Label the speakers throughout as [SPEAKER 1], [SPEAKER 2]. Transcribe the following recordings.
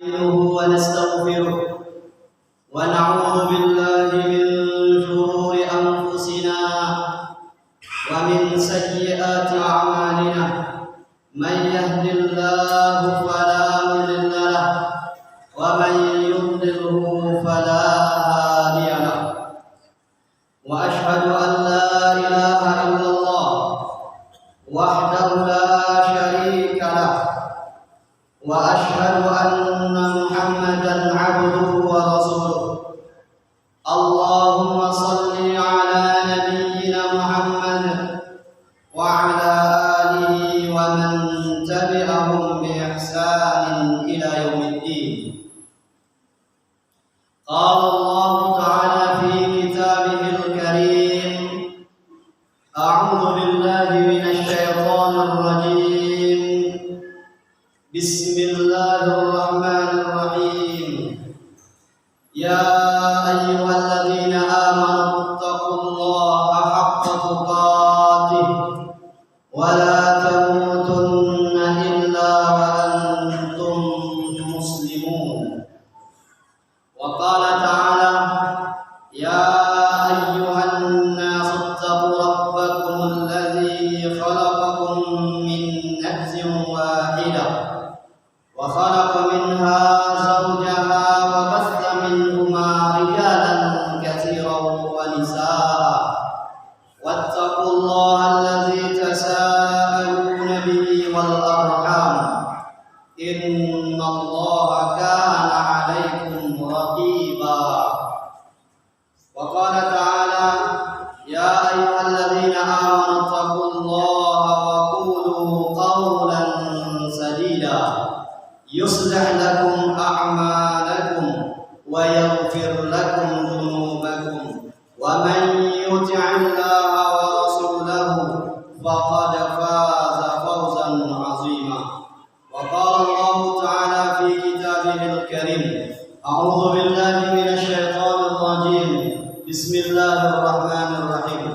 [SPEAKER 1] ونستغفره ونعوذ بالله من شرور أنفسنا ومن سيئات أعمالنا من يهد الله فلا مضل له ومن يضلله فلا هادي له وأشهد أن لا إله إلا الله وحده لا شريك له وأشهد أن محمدا عبده ورسوله اللهم صل على نبينا محمد وعلى آله ومن تبعهم بإحسان إلى يوم الدين. قال الله تعالى في كتابه الكريم: أعوذ بالله من الشيطان الرجيم. بسم الله الرحمن الرحيم. يا أيها الذين آمنوا اتقوا الله حق تقاته ولا تموتن إلا وأنتم مسلمون. وقال تعالى: يا أيها الناس اتقوا ربكم الذي خلقكم من نفس واحدة وخلق منها زوجها وبث منهما رجالا كثيرا ونساء واتقوا الله الذي تساءلون به والأرحام إن الله كان عليكم رقيبا. وقال تعالى: يا أيها الذين آمنوا اتقوا الله وقولوا قولا سديدا يصلح لكم أعمالكم ويغفر لكم ذنوبكم ومن يطع الله ورسوله فقد فاز فوزا عظيما. وقال الله تعالى في كتابه الكريم: أعوذ بالله من الشيطان الرجيم. بسم الله الرحمن الرحيم.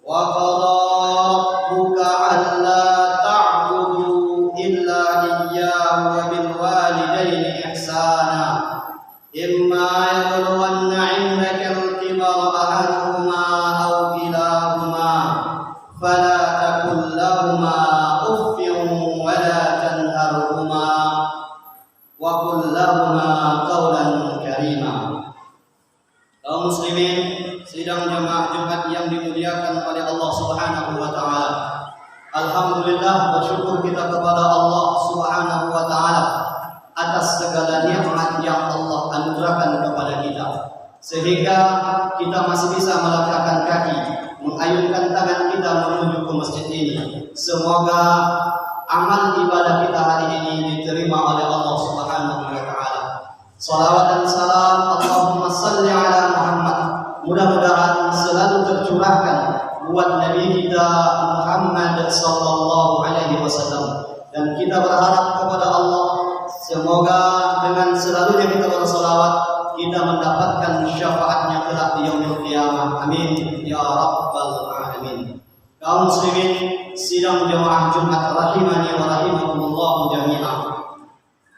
[SPEAKER 1] وقضى ربك ألا تعبدوا إلا إياه وبالوالدين إحسانا إما يبلغن عندك الكبر أحدهما أو كلاهما فلا تقل لهما أف ولا تنهرهما وقل لهما قولا كريما. Kaum muslimin, sidang jemaah Jumat yang dimuliakan oleh Allah Subhanahu wa taala. Alhamdulillah, bersyukur kita kepada Allah Subhanahu wa taala atas segala nikmat yang Allah anugerahkan kepada kita, sehingga kita masih bisa melangkahkan kaki, mengayunkan tangan kita menuju ke masjid ini. Semoga amal ibadah kita hari ini diterima oleh Allah Subhanahu wa taala. Salawat dan salam Allahumma salli ala Muhammad mudah-mudahan selalu tercurahkan buat Nabi kita Muhammad sallallahu alaihi wasallam, dan kita berharap kepada Allah semoga dengan selalunya kita bersalawat kita mendapatkan syafaatnya kelak di yaumil qiyamah. Amin ya rabbal alamin. Kaum muslimin, sidang jemaah Jumat rahimani wa rahimakumullah jami'an.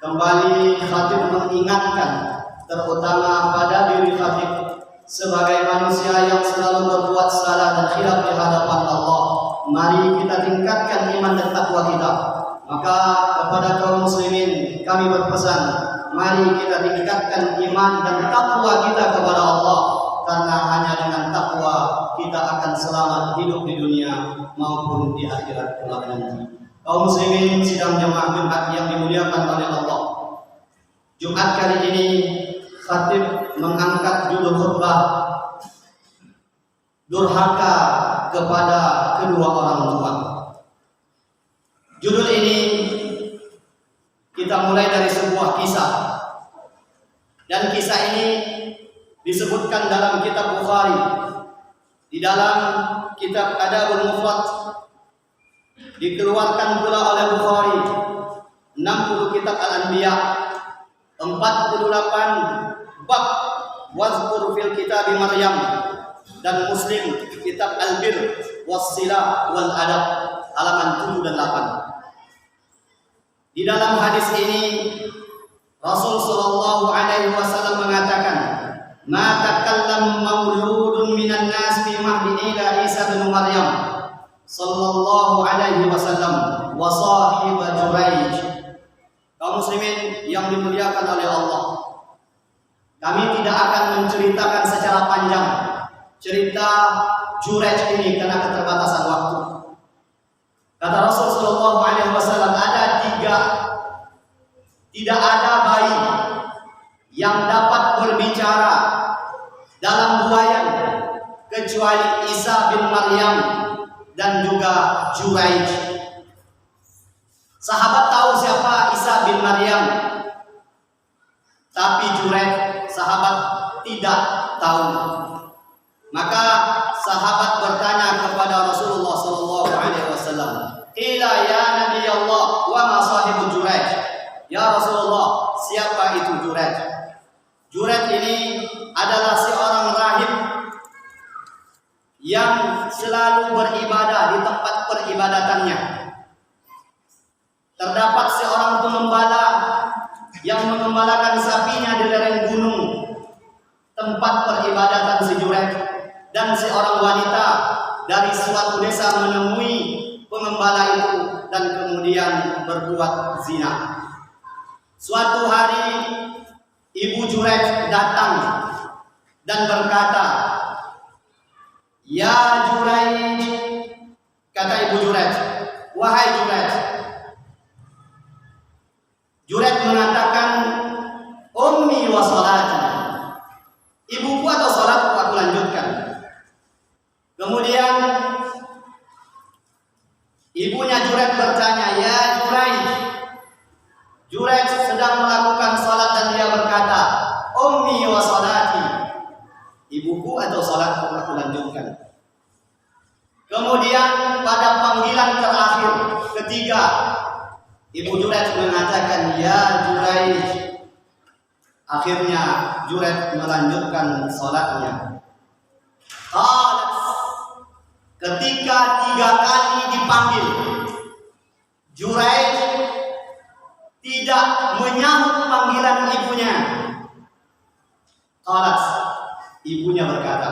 [SPEAKER 1] Kembali khatib mengingatkan, terutama pada diri khatib sebagai manusia yang selalu berbuat salah dan khilaf di hadapan Allah. Mari kita tingkatkan iman dan takwa kita. Maka kepada kaum muslimin kami berpesan, mari kita tingkatkan iman dan takwa kita kepada Allah, karena hanya dengan takwa kita akan selamat hidup di dunia maupun di akhirat kelak nanti. Kaum muslimin sidang jemaah Jumat yang dimuliakan oleh Allah, Jumat kali ini khatib mengangkat judul khutbah durhaka kepada kedua orang tua. Judul ini kita mulai dari sebuah kisah, dan kisah ini disebutkan dalam kitab Bukhari, di dalam kitab Adabul Mufrad, dikeluarkan pula oleh Bukhari 60 kitab Al-Anbiya, 48 bab wazkur fil kitab Maryam, dan Muslim kitab Al-Bir was-Sila wal Adab halaman 7 dan 8. Di dalam hadis ini Rasul sallallahu alaihi wasallam mengatakan, "Ma takallam mauludun minan nas fi mahdi ila Isa bin Maryam sallallahu alaihi wasallam wa sahib Juraij." Kaum muslimin yang dimuliakan oleh Allah, kami tidak akan menceritakan secara panjang cerita Juraij ini karena keterbatasan waktu. Kata Rasul sallallahu alaihi wasallam, ada tiga, tidak ada bayi yang dapat berbicara dalam buayan kecuali Isa bin Maryam dan juga Juraij. Sahabat tahu siapa Isa bin Maryam, tapi Juraij sahabat tidak tahu. Maka sahabat bertanya kepada Rasulullah sallallahu alaihi wasallam, "Qila ya Nabi Allah, wa ma sahibu Juraij?" Ya Rasulullah, siapa itu Juraij? Juraij ini adalah seorang rahib yang selalu beribadah di tempat peribadatannya. Terdapat seorang pengembala yang mengembalakan sapinya di lereng gunung tempat peribadatan si Juraij, dan seorang wanita dari suatu desa menemui pengembala itu dan kemudian berbuat zina. Suatu hari ibu Juraij datang dan berkata, "Ya Juraij," kata ibu Juraij, "wahai Juraij." Juraij mengatakan, "Ummi wa salati." Ibuku atau salatku, aku lanjutkan. Kemudian ibunya Juraij bertanya, "Ya Juraij." Juraij sedang melakukan salat dan dia berkata, "Ummi wa salati." Ibuku atau salatku, aku lanjutkan. Kemudian pada panggilan terakhir, ketiga, ibu Juraij mengatakan, "Ya Juraij." Akhirnya Juraij melanjutkan salatnya. Ketika 3 kali dipanggil, Juraij tidak menyahut panggilan ibunya. Ibunya berkata,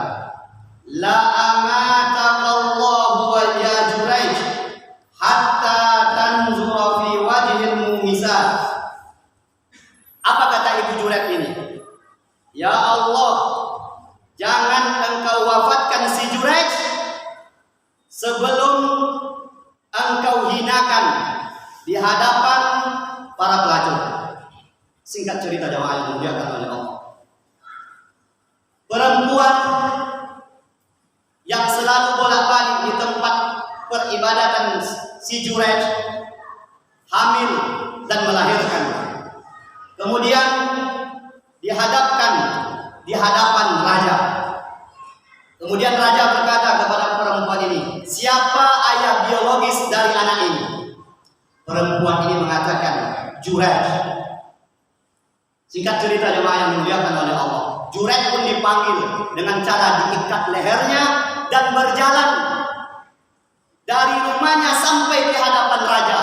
[SPEAKER 1] "La amatakallahu wa ya Juraij hatta tanzura fi wajhil mumisat." Apa kata ibu Juraij ini? "Ya Allah, jangan engkau wafatkan si Juraij sebelum engkau hinakan di hadapan para pelacur." Singkat cerita jamaah yang dimuliakan oleh Allah, perempuan yang selalu bolak-balik di tempat peribadatan si Juraij hamil dan melahirkan, kemudian dihadapkan di hadapan raja. Kemudian raja berkata kepada perempuan ini, "Siapa ayah biologis dari anak ini?" Perempuan ini mengatakan, "Juraij." Singkat cerita jemaah yang dimuliakan oleh Allah, Juraij pun dipanggil dengan cara diikat lehernya dan berjalan dari rumahnya sampai di hadapan raja.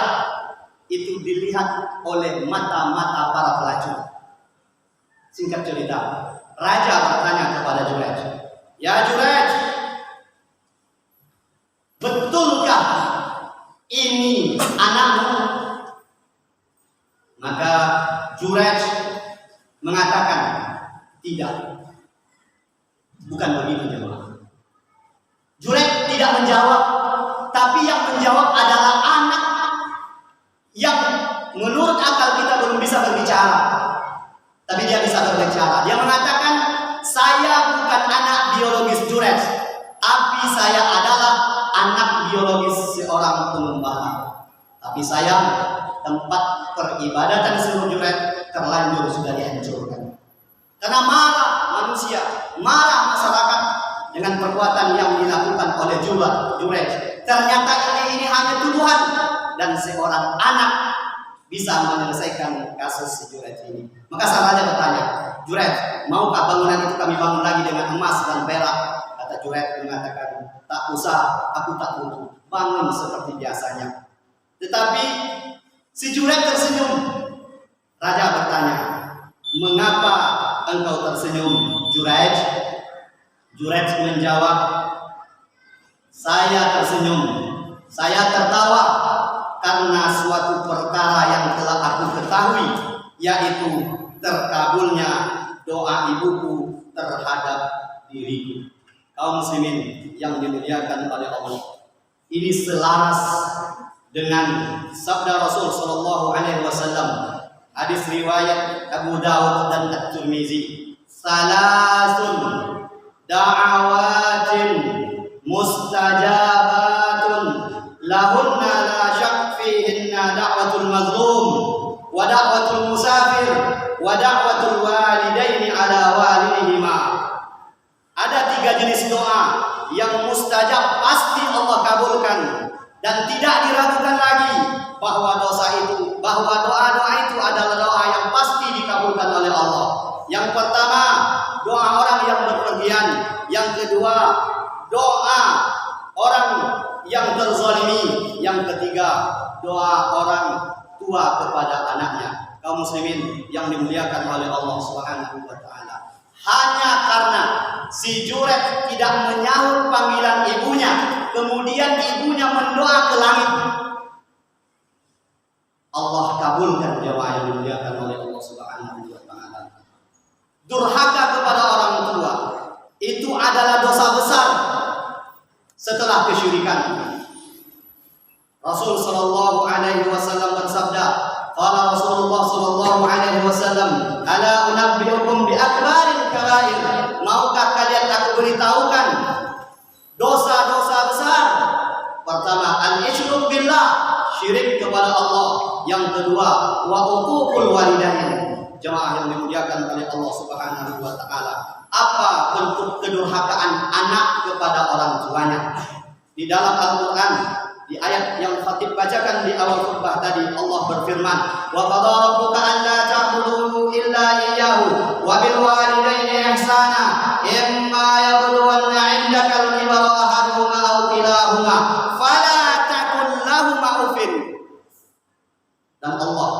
[SPEAKER 1] Itu dilihat oleh mata-mata para pelacur. Singkat cerita, raja bertanya kepada Juraij, "Ya Juraij, betulkah ini anakmu?" Maka Juraij mengatakan, "Tidak, bukan begitu jemaah." Juraij tidak menjawab, tapi yang menjawab adalah anak yang menurut akal kita belum bisa berbicara, tapi dia bisa berbicara. Dia mengatakan, "Saya bukan anak biologis Juraij, tapi saya adalah anak biologis seorang pengembala. Tapi sayang, tempat peribadatan seluruh Juraij terlanjur sudah dihancurkan. Karena marah manusia, marah masyarakat dengan perbuatan yang dilakukan oleh Juraij. Ternyata ini hanya tuduhan, dan seorang anak bisa menyelesaikan kasus si Juraij ini. Maka sang raja bertanya, "Juraij, maukah bangunan itu kami bangun lagi dengan emas dan perak?" Kata Juraij mengatakan, "Tak usah, aku tak butuh, bangun seperti biasanya." Tetapi si Juraij tersenyum. Raja bertanya, engkau tersenyum?" Juraij menjawab, "Saya tersenyum, saya tertawa karena suatu perkara yang telah aku ketahui, yaitu terkabulnya doa ibuku terhadap diriku." Kaum muslimin yang dimuliakan oleh Allah, ini selaras dengan sabda Rasul sallallahu alaihi wasallam, hadis riwayat Abu Dawud dan At-Tirmizi, "Salasun da'awatin mustajabatun lahunna la syak fihinna da'watul mazlum wa da'watul musafir wa da'watul walidaini ala walidihima." Ada 3 jenis doa yang mustajab, pasti Allah kabulkan dan tidak diragukan lagi bahwa doa-doa itu adalah doa yang pasti dikabulkan oleh Allah. Yang pertama, doa orang yang berpergian. Yang kedua, doa orang yang terzalimi. Yang ketiga, doa orang tua kepada anaknya. Kaum muslimin yang dimuliakan oleh Allah Subhanahu wa taala, hanya karena si Juraij tidak menyahut panggilan ibunya, kemudian ibunya mendoa ke langit, Allah kabulkan doa yang dimuliakan oleh Allah Subhanahu wa taala. Durhaka kepada orang tua itu adalah dosa besar setelah kesyirikan. Rasul sallallahu alaihi wasallam bersabda, qala Rasulullah sallallahu alaihi wasallam, "Ala unabbiukum bi akbaril kabair?" Maukah kalian aku beritahukan dosa-dosa besar? Pertama, al-isyrik billah, syirik kepada Allah. Yang kedua, wa uququl walidain. Jemaah yang dimuliakan oleh Allah Subhanahu wa taala, apa bentuk kedurhakaan anak kepada orang tuanya? Di dalam Al-Qur'an, di ayat yang Khatib bacakan di awal khutbah tadi, Allah berfirman, "Wa qada rabbuka alla ta'budu illa iyyahu wa bil walidayni ihsana imma yablughanna 'indaka al-kibara ahaduhuma aw kilahuma fala taqul lahumā uffin." Dan Allah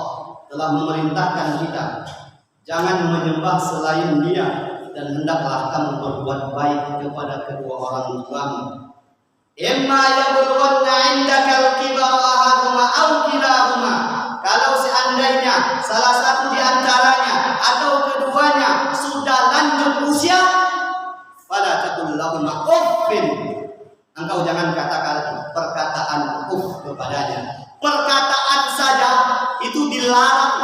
[SPEAKER 1] telah memerintahkan kita, jangan menyembah selain Dia, dan hendaklah kamu berbuat baik kepada kedua orang tuamu. Imma yablughanna 'indaka al-kibara ahaduhuma aw kilahuma. Kalau seandainya salah satu di antaranya atau keduanya sudah lanjut usia, fala taqul lahumā uffin. Engkau jangan katakan perkataan kepadanya. Perkataan saja itu dilarang.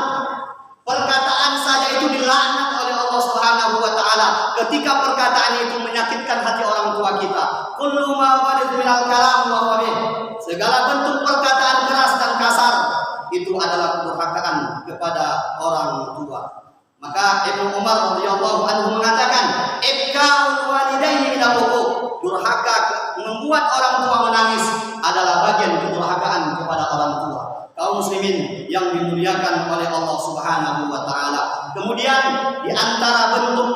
[SPEAKER 1] Perkataan saja itu dilaknat oleh Allah Subhanahu wa taala ketika perkataan itu menyakitkan hati orang tua kita. Kullu ma walid minal kalam wa qabih. Segala bentuk perkataan keras dan kasar itu adalah kedurhakaan kepada orang tua. Maka Ibnu Umar radhiyallahu anhu mengatakan, "Ibkaul walidaini ila uquq." Durhaka membuat orang tua menangis adalah bagian kedurhakaan kepada orang tua. Kaum muslimin yang dimuliakan oleh Allah Subhanahu wa taala. Kemudian di antara bentuk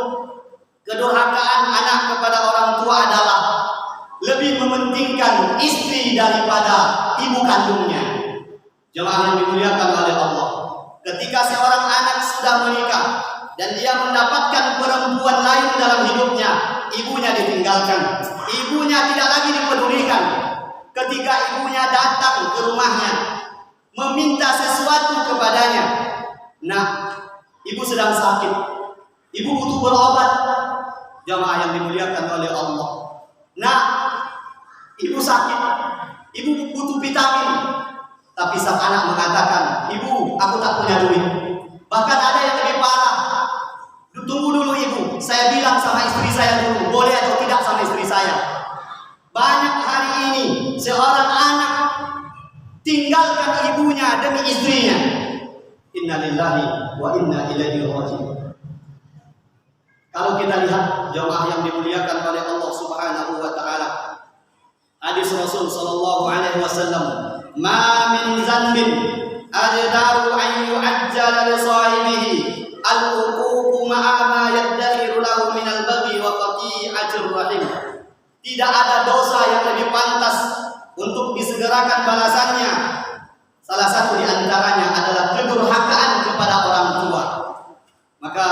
[SPEAKER 1] kedurhakaan anak kepada orang tua adalah lebih mementingkan istri daripada ibu kandungnya. Jemaah yang dimuliakan oleh Allah, ketika seorang anak sudah menikah dan dia mendapatkan perempuan lain dalam hidupnya, ibunya ditinggalkan, ibunya tidak lagi dipedulikan. Ketika ibunya datang ke rumahnya meminta sesuatu kepadanya, "Nah, ibu sedang sakit, ibu butuh berobat." Jemaah yang dimuliakan oleh Allah, "Nah, ibu sakit, ibu butuh vitamin." Tapi sang anak mengatakan, "Ibu, aku tak punya duit." Bahkan ada yang lebih parah, "Tunggu dulu ibu, saya bilang sama istri saya dulu, boleh atau tidak sama istri saya." Banyak hari ini seorang anak tinggalkan ibunya demi istrinya. Inna lillahi wa inna ilaihi raji'un. Kalau kita lihat jemaah yang dimuliakan oleh Allah Subhanahu wa taala, hadis Rasul sallallahu alaihi wasallam, "Ma min zanbin ajdaru an yu'ajjala li sahibihi al-uququ ma'a ma yaddakhiru lahu min al-baghi wa qati'atir rahim." Tidak ada dosa yang lebih pantas untuk disegerakan balasannya. Salah satu di antaranya adalah kedurhakaan kepada orang tua. Maka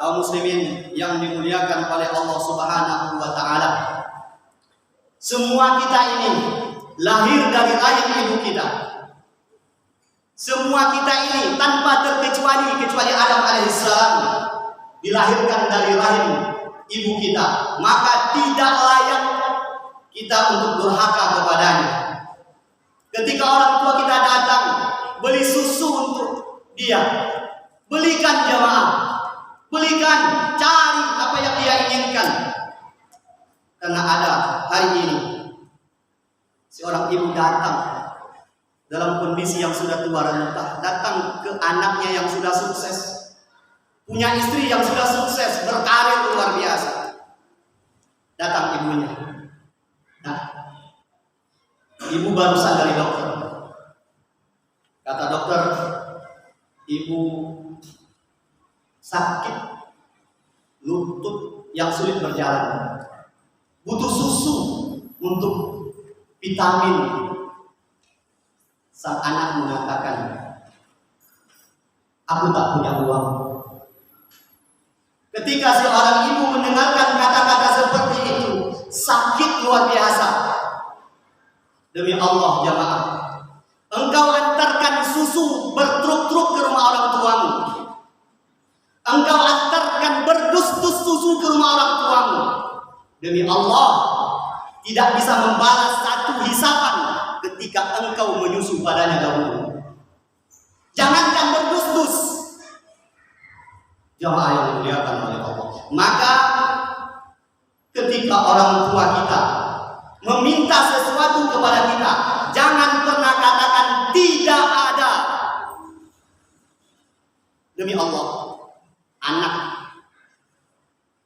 [SPEAKER 1] kaum muslimin yang dimuliakan oleh Allah Subhanahu wa taala. Semua kita ini lahir dari rahim ibu kita. Semua kita ini tanpa kecuali Adam alaihissalam dilahirkan dari rahim ibu kita, maka tidak layak kita untuk durhaka kepadanya. Ketika orang tua kita datang beli susu untuk dia, belikan jamaah, belikan, cari apa yang dia inginkan. Karena ada hari ini seorang ibu datang dalam kondisi yang sudah tua renta, datang ke anaknya yang sudah sukses, punya istri yang sudah sukses, berkarir luar biasa. Datang ibunya. Nah, ibu barusan dari dokter. Kata dokter, ibu sakit lutut yang sulit berjalan, butuh susu untuk vitamin. Sang anak mengatakan, aku tak punya uang. Ketika seorang ibu mendengarkan kata-kata seperti itu, sakit luar biasa. Demi Allah jamaah, engkau antarkan susu bertruk-truk ke rumah orang tuamu. Engkau antarkan berdus-dus susu ke rumah orang tuamu. Demi Allah, tidak bisa membalas satu hisapan ketika engkau menyusu padanya dahulu. Jangankan berdus-dus, jamaah yang dimuliakan oleh Allah. Maka ketika orang tua kita meminta sesuatu kepada kita, jangan pernah katakan tidak ada. Demi Allah, anak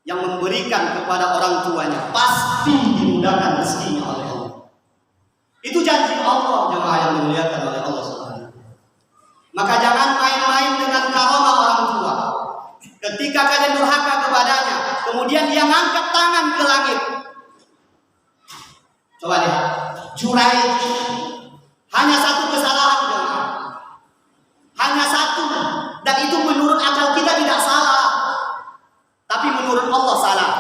[SPEAKER 1] yang memberikan kepada orang tuanya pasti dimudahkan rezekinya oleh Allah. Itu janji Allah, jemaah yang dimuliakan oleh Allah Subhanahu. Maka jangan main-main dengan karomah orang tua. Ketika kalian durhaka kepadanya, kemudian dia ngangkat tangan ke langit. Coba lihat, Juraij hanya satu kesalahan, jemaah. Hanya satu, dan itu menurut akal kita tidak salah, tapi menurut Allah salah.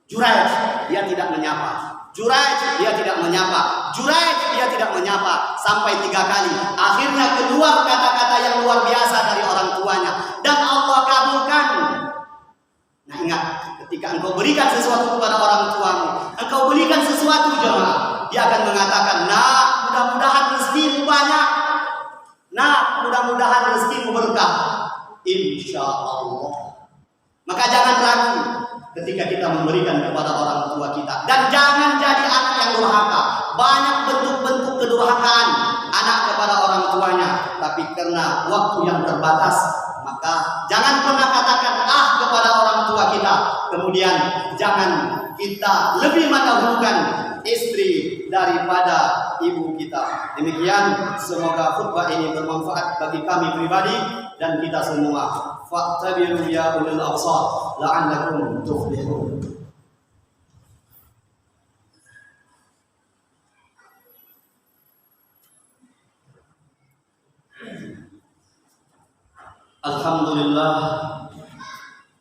[SPEAKER 1] Juraij dia tidak menyapa. Juraij dia tidak menyapa. Juraij dia tidak menyapa sampai 3 kali. Akhirnya keluar kata-kata yang luar biasa dari orang tuanya dan Allah kabulkan. Nah ingat, ketika engkau berikan sesuatu kepada orang tuamu, engkau berikan sesuatu jemaah, dia akan mengatakan, nah mudah-mudahan rezekimu banyak, nah mudah-mudahan rezekimu berkah, insya Allah. Maka jangan ragu ketika kita memberikan kepada orang tua kita, dan jangan jadi anak yang durhaka. Banyak bentuk-bentuk kedurhakaan anak kepada orang tuanya, tapi karena waktu yang terbatas, maka jangan pernah katakan kepada orang tua kita, kemudian jangan kita lebih mendahulukan istri daripada ibu kita. Demikian, semoga khutbah ini bermanfaat bagi kami pribadi dan kita semua. Fa'tabiru ya ulil absar la'allakum tuflihun.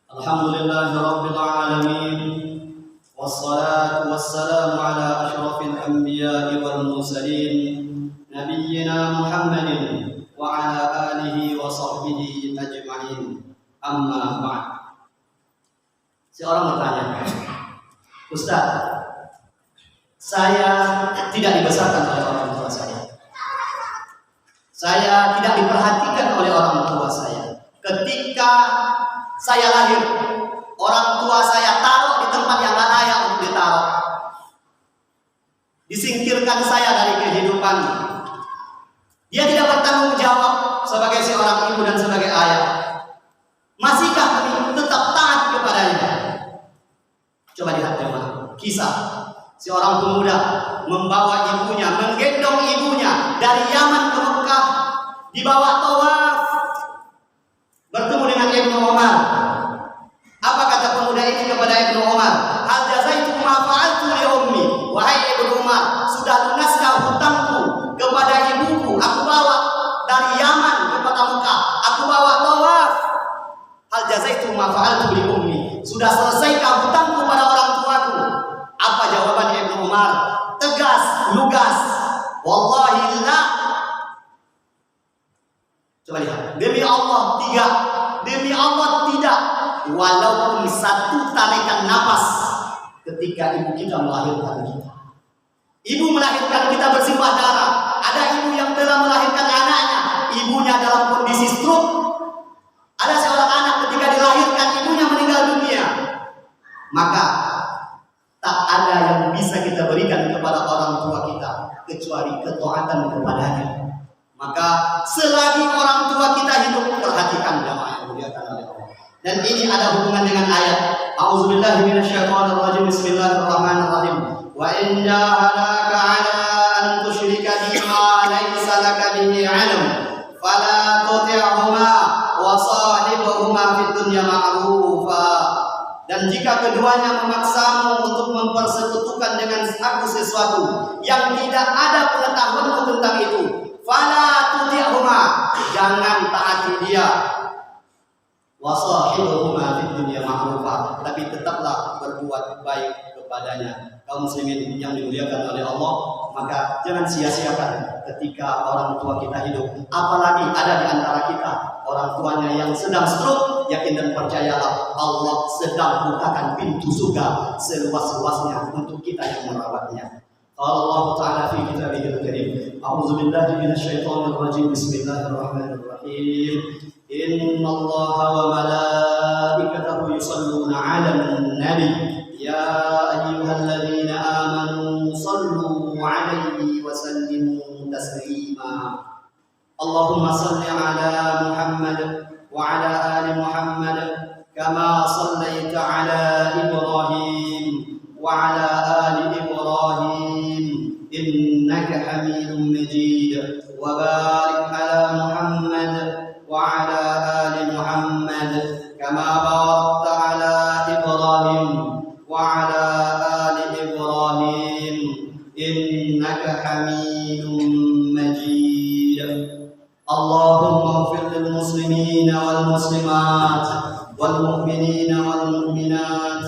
[SPEAKER 1] Alhamdulillah rabbil alamin, wassalatu wassalamu ala asyrafil anbiya'i wal mursalin, nabiyyina Muhammadin wa ala alihi wa sahbihi ajma'in. Amma ba'd. Seorang bertanya, Ustaz, saya tidak dibesarkan oleh orang tua saya. Saya tidak diperhatikan oleh orang tua saya. Ketika saya lahir, orang tua saya taruh di tempat yang gak layak untuk ditaruh. Disingkirkan saya dari kehidupan. Dia tidak bertanggung jawab sebagai seorang ibu dan sebagai ayah. Masihkah kami tetap taat kepadanya? Coba lihat teman, kisah seorang pemuda membawa ibunya, menggendong ibunya dari Yaman ke Mekah, dibawa tawaf, bertemu dengan Ibnu Umar. Apa kata pemuda ini kepada Ibnu Umar? Hal jazaitu ma fa'altu li ummi. Wahai Ibnu Umar, sudah lunaskah hutangku kepada ibuku? Aku bawa dari Yaman kepada Mekah, aku bawa tawaf. Hal jazaitu ma fa'altu li ummi. Sudah selesai hutangku pada orang tuaku. Apa jawaban Ibnu Umar? Tegas, lugas. Wallahi la. Coba lihat. Demi Allah tidak. Demi Allah tidak. Walaupun satu tarikan napas ketika ibu kita melahirkan kita. Ibu melahirkan kita bersimbah darah. Ada ibu yang telah melahirkan anaknya, ibunya dalam kondisi stroke. Ada seorang anak ketika dilahirkan ibunya meninggal dunia. Maka tak ada yang bisa kita berikan kepada orang tua kita kecuali ketaatan kepadanya. Maka selagi orang tua kita hidup, perhatikan jamaah yang dimuliakan oleh Allah. Dan ini ada hubungan dengan ayat A'udzubillahi minasyaitonirrajim. Bismillahirrahmanirrahim. Wa in jahadaka 'ala an tusyrika bima laysa laka bihi 'ilm fala tuti'huma wa sahibhuma fid dunya ma'rufa. Dan jika keduanya memaksamu untuk mempersekutukan dengan aku sesuatu yang tidak ada pengetahuanmu tentang itu, fala tuti'huma, jangan taati dia. Wa sahibuhuma fid dunya ma'rufa, tapi tetaplah berbuat baik kepadanya. Kaum muslimin yang dimuliakan oleh Allah, maka jangan sia-siakan ketika orang tua kita hidup. Apalagi ada di antara kita orang tuanya yang sedang stroke, yakin dan percayalah Allah sedang bukakan pintu surga seluas-luasnya untuk kita yang merawatnya. Allah Ta'ala fi kitabihil karim. A'udzubillahi minasyaitonirrajim. Bismillahirrahmanirrahim. Innallaha wa malaikatahu yusholluna 'alan nabi. Ya ayyuhalladzina amanu shallu 'alaihi wa sallimu taslima. Allahumma shalli 'ala Muhammad wa 'ala ali Muhammad kama shallaita 'ala Ibrahim wa 'ala ali Ibrahim innaka Hamidum Majid. Wa barik 'ala Muhammad wa 'ala ali Muhammad kama barakta 'ala Ibrahim wa 'ala ali Ibrahim innaka Hamidum Majid. Allahumma ighfir lil muslimina wal muslimat wal mu'minina wal mu'minat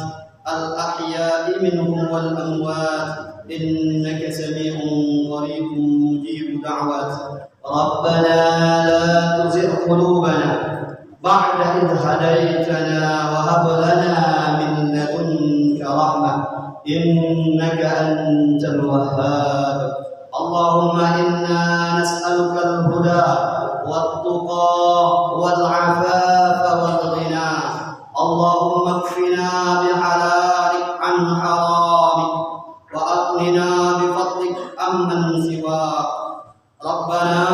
[SPEAKER 1] al ahya'i minhum wal amwat innaka sami'un qaribun mujibud da'wat. Rabbana la tuzigh qulubana ba'da idh hadaytana wa hab lana min ladunka rahmah innaka antal wahhab. Allahumma inna nas'aluka al-huda wat-tuqa wal-'afafa wal-ghina. Allahumma kfina bihalalik an haramik wa aghnina bifadlik amman siwak. Rabbana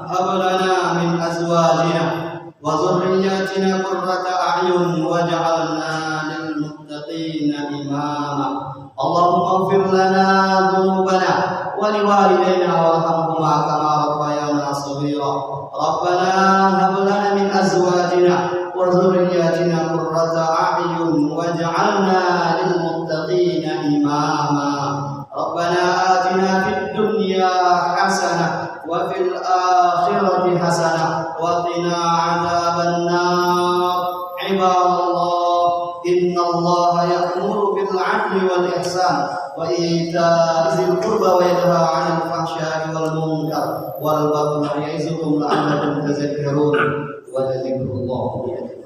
[SPEAKER 1] hab lana min azwajina wa dhurriyyatina qurrata a'yun waj'alna lil muttaqina imama. Allahumma ighfir lana dhunubana wa liwalidayna warhamhuma kama rabbayana shaghira. Rabbana hab lana min azwajina wa dhurriyyatina qurrata a'yun waj'alna lil muttaqina imama. Rabbana atina fid dunya hasanah wa fil akhirati hasanah wa qina 'adzaban nar. Ibadallah, innallaha ya'muru bil 'adli wal ihsan wa ita'i dzil qurba wa yanha 'anil fahsya'i wal munkar wal baghi ya'izukum la'allakum tadhakkarun. Wa dzikrullahi